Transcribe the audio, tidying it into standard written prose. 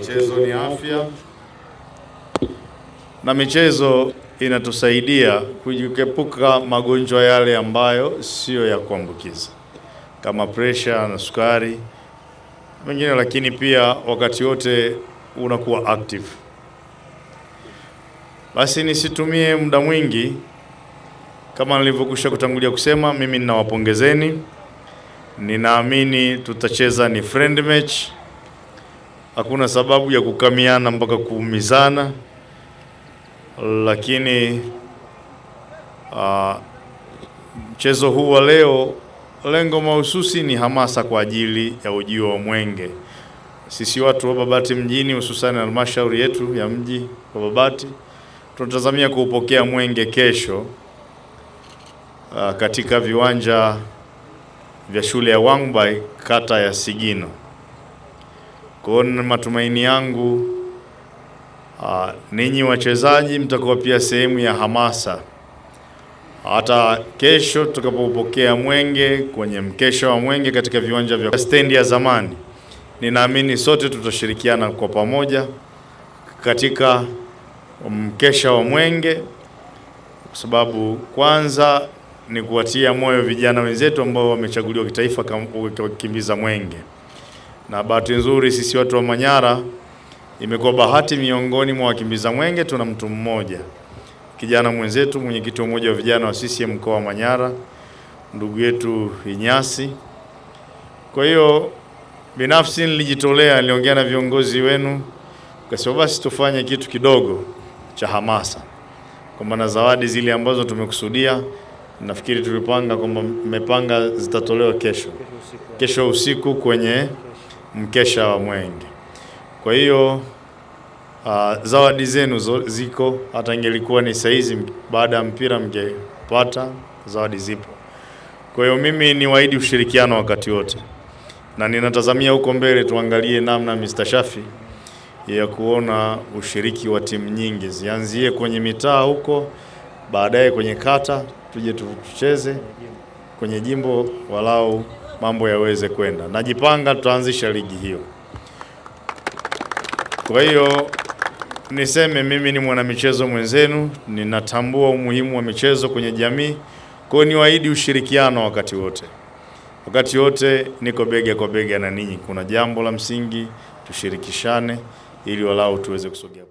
Michezo ni afya, na michezo inatusaidia kujiepuka magonjwa yale ambayo sio ya kuambukiza kama pressure na sukari mengine, lakini pia wakati wote unakuwa active. Basi nisitumie muda mwingi, kama nilivyokwisha kutangulia kusema, mimi ninawapongezeni. Ninaamini tutacheza ni friend match. Hakuna sababu ya kukamiana mpaka kuumizana, lakini mchezo huu wa leo, lengo mahususi ni hamasa kwa ajili ya ujio wa Mwenge. Sisi watu wa Babati mjini, hususan halmashauri yetu ya mji wa Babati, tunatazamia kuupokea Mwenge kesho katika viwanja vya shule ya Wangbai, kata ya Sigino. Kwa hiyo matumaini yangu ninyi wachezaji mtakuwa pia sehemu ya hamasa. Hata kesho tutakapopokea Mwenge kwenye mkesha wa Mwenge katika viwanja vya stendi ya zamani, ninaamini sote tutashirikiana kwa pamoja katika mkesha wa Mwenge, kwa sababu kwanza ni kuwatia moyo vijana wenzetu ambao wamechaguliwa kitaifa kukimbiza Mwenge. Na bahati nzuri sisi watu wa Manyara, imekuwa bahati miongoni mwa wakimbiza Mwenge tuna mtu mmoja, kijana mwenzetu, mwenyekiti wa umoja wa vijana wa CCM mkoa wa Manyara, ndugu yetu Inyasi. Kwa hiyo binafsi nilijitolea, niliongea na viongozi wenu, kwa sababu basi tufanye kitu kidogo cha hamasa, kwa maana zawadi zile ambazo tumekusudia, nafikiri tulipanga kwamba mmepanga zitatolewa kesho usiku kwenye mkesha wa Mwenge. Kwa hiyo zawadi zenu ziko, hata ingelikuwa ni saizi baada ya mpira mngepata, zawadi zipo. Kwa hiyo mimi niwaahidi ushirikiano wakati wote, na ninatazamia huko mbele tuangalie namna Mr. Shafi ya kuona ushiriki wa timu nyingi, zianzie kwenye mitaa huko, baadaye kwenye kata, tuje tucheze kwenye jimbo, walau mambo yaweze kwenda. Najipanga tutaanzisha ligi hiyo. Kwa hiyo niseme mimi ni mwanamichezo mwenzenu, ninatambua umuhimu wa michezo kwenye jamii. Kwa hiyo niwaahidi ushirikiano wakati wote. Wakati wote niko bega kwa bega na ninyi. Kuna jambo la msingi tushirikishane ili walau tuweze kusogea.